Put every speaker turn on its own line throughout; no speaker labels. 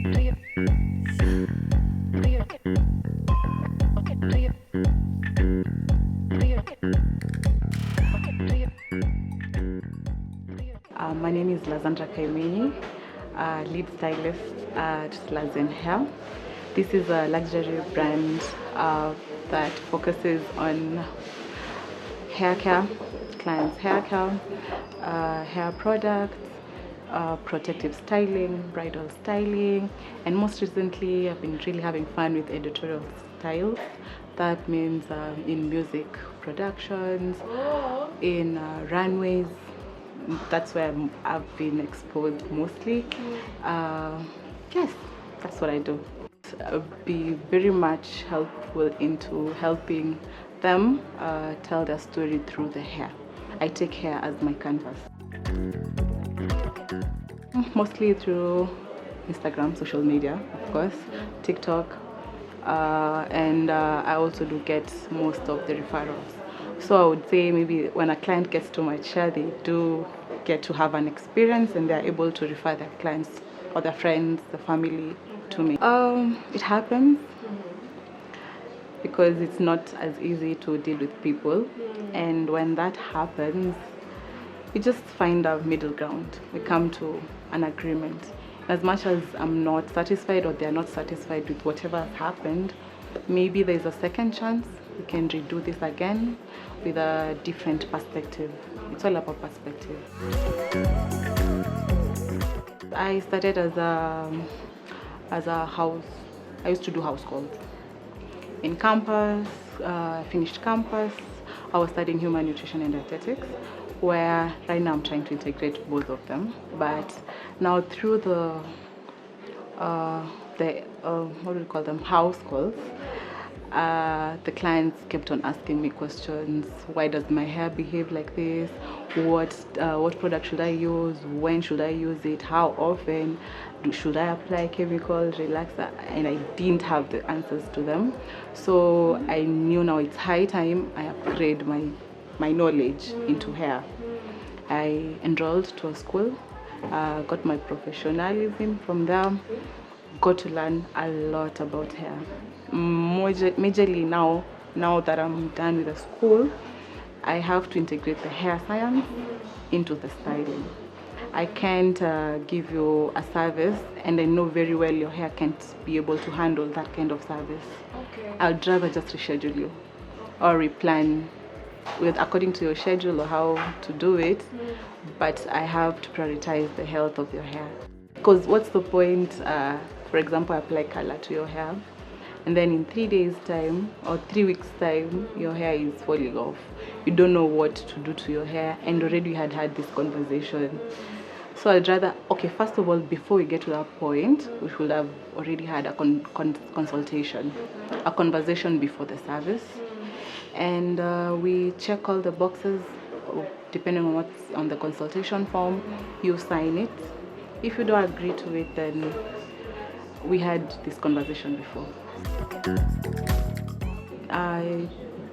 My name is Lazandra Kaimenyi, lead stylist at Lazandra. This is a luxury brand that focuses on hair care, clients' hair care, hair products, protective styling, bridal styling, and most recently I've been really having fun with editorial styles. That means in music productions, in runways. That's where I've been exposed mostly. Yes, that's what I do. I'll be very much helpful into helping them tell their story through the hair. I take hair as my canvas. Mostly through Instagram, social media, of course, TikTok, and I also do get most of the referrals. So I would say maybe when a client gets to my chair, they do get to have an experience and they're able to refer their clients or their friends, the family to me. It happens because it's not as easy to deal with people, and when that happens, we just find a middle ground. We come to an agreement. As much as I'm not satisfied or they're not satisfied with whatever has happened, maybe there's a second chance. We can redo this again with a different perspective. It's all about perspective. I started as a house. I used to do house calls in campus. Finished campus. I was studying human nutrition and dietetics, where right now I'm trying to integrate both of them. But now through the what do we call them, house calls, the clients kept on asking me questions. Why does my hair behave like this? What product should I use? When should I use it? How often? Should I apply chemical relaxer? And I didn't have the answers to them. So I knew now it's high time I upgrade my knowledge into hair. I enrolled to a school, got my professionalism from there, got to learn a lot about hair. Majorly now that I'm done with the school, I have to integrate the hair science into the styling. I can't give you a service and I know very well your hair can't be able to handle that kind of service. Okay. I'd rather just reschedule you or replan according to your schedule or how to do it, but I have to prioritize the health of your hair. Because what's the point, for example, I apply color to your hair, and then in 3 days time or 3 weeks time your hair is falling off. You don't know what to do to your hair, and already you had this conversation. So I'd rather, okay, first of all, before we get to that point, we should have already had a consultation, a conversation before the service, and we check all the boxes depending on what's on the consultation form. You sign it. If you don't agree to it, then we had this conversation before. I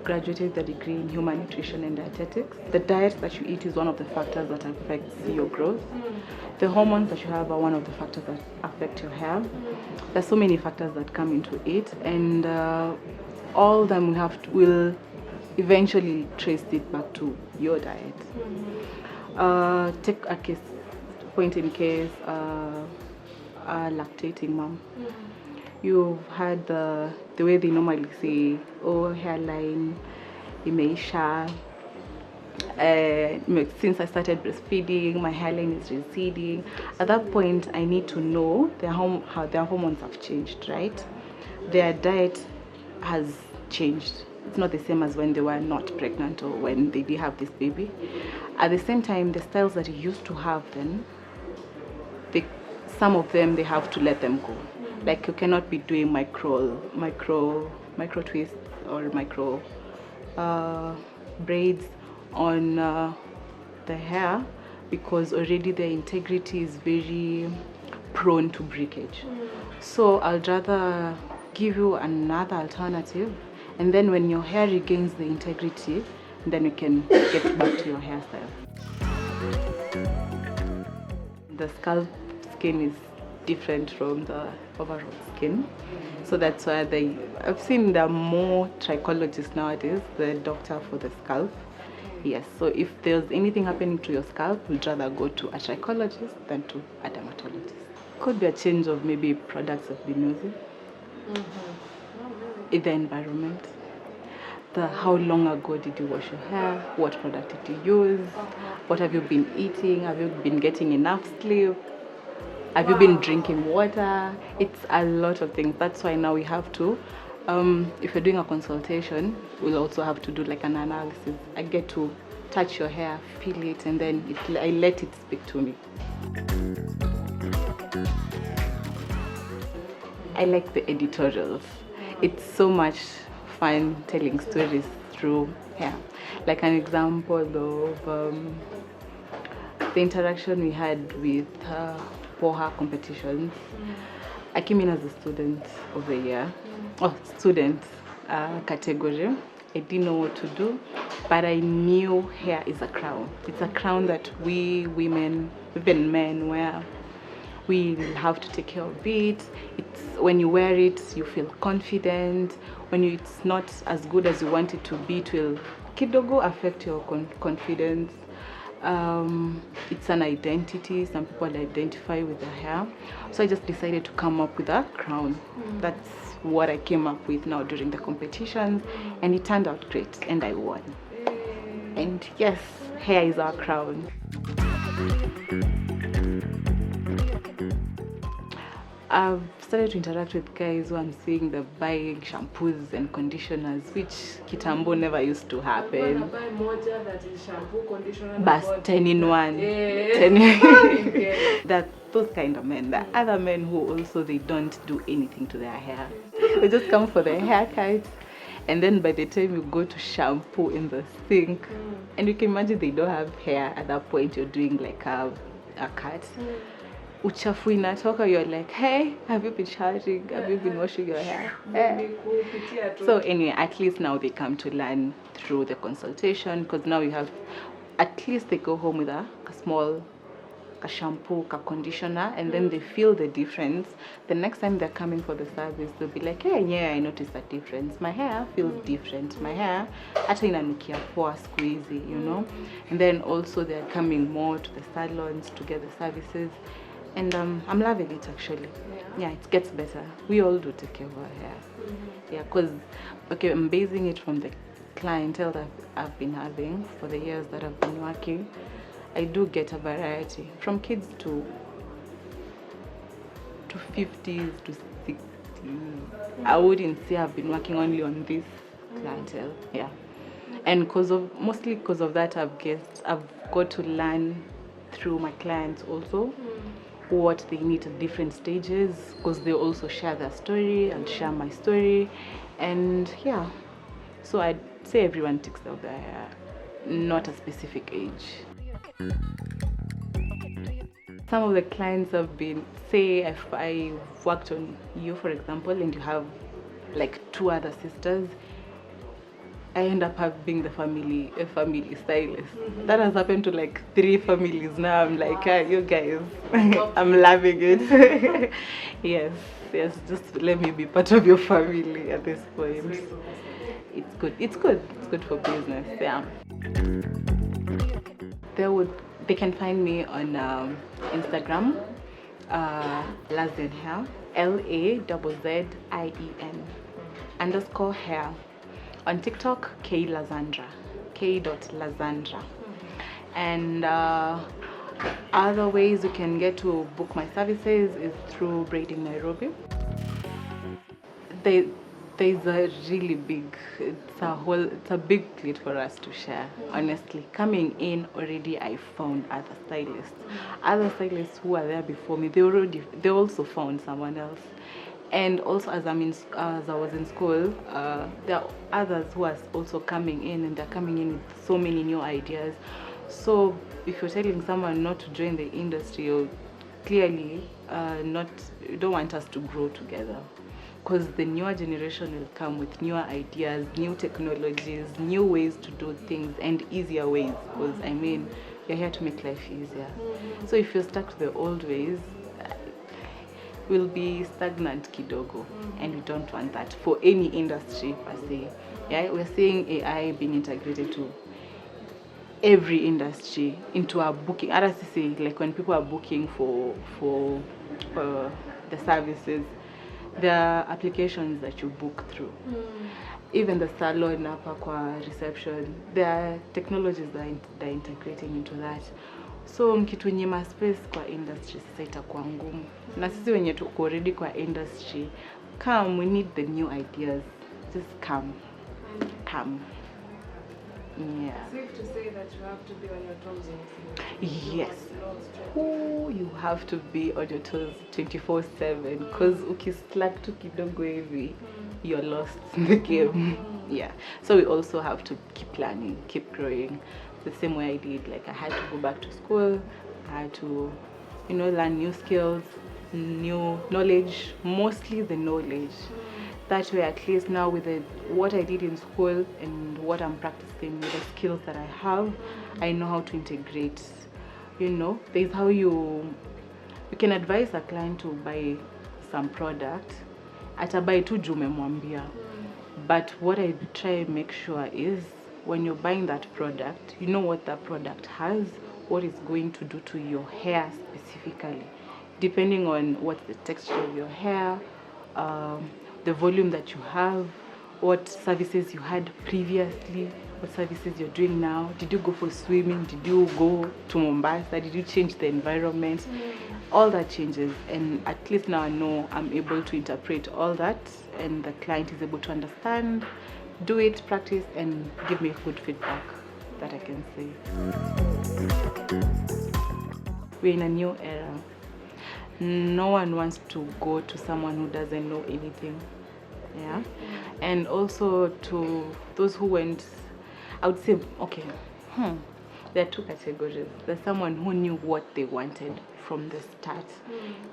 graduated the degree in human nutrition and dietetics. The diet that you eat is one of the factors that affects your growth. The hormones that you have are one of the factors that affect your hair. There's so many factors that come into it, and all of them will eventually trace it back to your diet. Take a point in case a lactating mom. You've had the way they normally say, oh, hairline, imeisha. Since I started breastfeeding, my hairline is receding. At that point, I need to know how their hormones have changed, right? Their diet has changed. It's not the same as when they were not pregnant or when they did have this baby. At the same time, the styles that you used to have then, some of them, they have to let them go. Like, you cannot be doing micro twists or micro braids on the hair, because already the integrity is very prone to breakage. So I'd rather give you another alternative, and then when your hair regains the integrity, then you can get back to your hairstyle. The scalp skin is different from the overall skin. So that's why I've seen there are more trichologists nowadays, the doctor for the scalp. Yes, so if there's anything happening to your scalp, we'd rather go to a trichologist than to a dermatologist. Could be a change of maybe products I've been using, in the environment. How long ago did you wash your hair? What product did you use? What have you been eating? Have you been getting enough sleep? Have you been drinking water? It's a lot of things. That's why now we have to, if you're doing a consultation, we'll also have to do like an analysis. I get to touch your hair, feel it, and then I let it speak to me. I like the editorials. It's so much fun telling stories through hair. Like an example of the interaction we had with Poha competitions. I came in as a student of the year, student category. I didn't know what to do, but I knew hair is a crown. It's a crown that we women, even men, wear. We have to take care of it. It's when you wear it, you feel confident. When it's not as good as you want it to be, it will kidogo affect your confidence. It's an identity. Some people identify with their hair. So I just decided to come up with a crown. That's what I came up with now during the competition, and it turned out great, and I won. And yes, hair is our crown. I've started to interact with guys who I'm seeing the buying shampoos and conditioners, which kitambo never used to happen. But 10 in 1. 10 That those kind of men. The other men who also they don't do anything to their hair. They just come for their haircut, and then by the time you go to shampoo in the sink, and you can imagine they don't have hair at that point. You're doing like a cut. Uchafu inatoka, you're like, hey, have you been showering? Have you been washing your hair? So anyway, at least now they come to learn through the consultation, because now you have, at least they go home with a small shampoo, a conditioner, and then they feel the difference. The next time they're coming for the service, they'll be like, hey, yeah, I noticed a difference. My hair feels different. My hair, hata inanukia poa siku hizi, you know. And then also they're coming more to the salons to get the services. And I'm loving it actually. Yeah, it gets better. We all do take care of our hair. Yeah, because, okay, I'm basing it from the clientele that I've been having for the years that I've been working. I do get a variety from kids to 50s to 60s. I wouldn't say I've been working only on this clientele. Yeah, and mostly because of that, I've got to learn through my clients also what they need at different stages, because they also share their story and share my story. And yeah, so I'd say everyone takes care of their hair, not a specific age. Some of the clients have been, say if I worked on you, for example, and you have like 2 other sisters, I end up having a family stylist. That has happened to like 3 families now. I'm like, you guys, I'm loving it. yes, just let me be part of your family at this point. It's good for business. Yeah. They can find me on Instagram, Lazandra, LAZZIEN_hair. On TikTok, Lazandra, K.Lazandra. And other ways you can get to book my services is through Braiding Nairobi. There's a really big, it's a big plate for us to share. Honestly, coming in already, I found other stylists who were there before me. They also found someone else. And also, as I was in school, there are others who are also coming in, and they're coming in with so many new ideas. So if you're telling someone not to join the industry, you're clearly you don't want us to grow together. Because the newer generation will come with newer ideas, new technologies, new ways to do things, and easier ways. Because you're here to make life easier. So if you're stuck to the old ways, we'll be stagnant kidogo, and we don't want that for any industry per se. Yeah, we're seeing AI being integrated to every industry, into our booking. As I say, like when people are booking for the services, there are applications that you book through. Even the salon hapa kwa reception, there are technologies that are integrating into that. So mkitunyima space kwa industry sasa itakuwa ngumu. Na sisi wenye tuko already kwa industry, come, we need the new ideas. Just come. Yeah.
Safe to say that you have to be on your toes.
Yes. Oh, you have to be on your toes 24/7 because ukislack tu kidogo hivi, you're lost in the game. Yeah. So we also have to keep learning, keep growing. The same way I did. Like I had to go back to school. I had to, learn new skills, new knowledge, mostly the knowledge. That way, at least now with what I did in school and what I'm practicing with the skills that I have, I know how to integrate. There's how you can advise a client to buy some product. Atabuy tu juu umemwambia. But what I try and make sure is when you're buying that product, you know what that product has, what it's going to do to your hair specifically, depending on what's the texture of your hair, the volume that you have, what services you had previously, what services you're doing now. Did you go for swimming? Did you go to Mombasa? Did you change the environment? All that changes, and at least now I know I'm able to interpret all that, and the client is able to understand, do it, practice, and give me good feedback that I can say. We're in a new era. No one wants to go to someone who doesn't know anything. Yeah. And also to those who went, I would say, okay, there are two categories. There's someone who knew what they wanted from the start,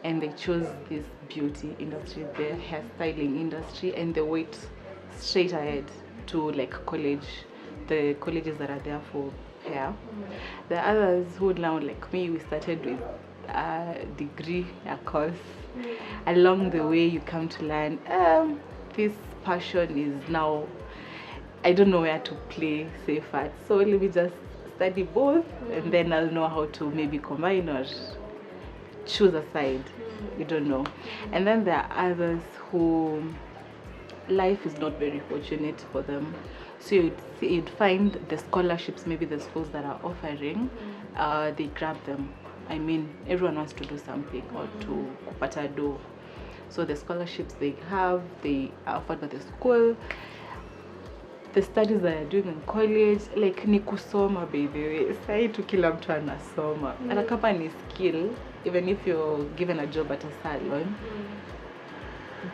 and they chose this beauty industry, the hairstyling industry, and they went straight ahead to like college, the colleges that are there for hair. The others who now, like me, we started with a degree, a course. Along the way, you come to learn this passion is now, I don't know where to play safe at, so let me just study both, and then I'll know how to maybe combine or choose a side. You don't know. And then there are others who life is not very fortunate for them, so you'd find the scholarships, maybe the schools that are offering, they grab them. I mean, everyone wants to do something or to kupata do. So the scholarships they have, they are offered by the school. The studies that are doing in college, like ni kusoma by the way. Sai tu kila mtu anasoma. Hata kama ni skill, even if you're given a job at a salon,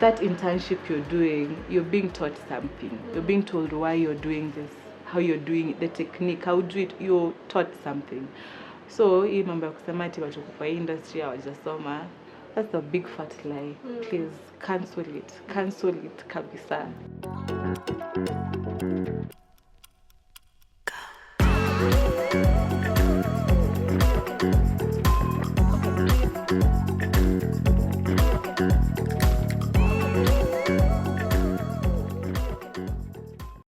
that internship you're doing, you're being taught something. You're being told why you're doing this, how you're doing it, the technique, how you do it, you're taught something. So, hii mambo ya kusema ati watu kwa industry hawajasoma, that's a big fat lie. Please cancel it kabisa.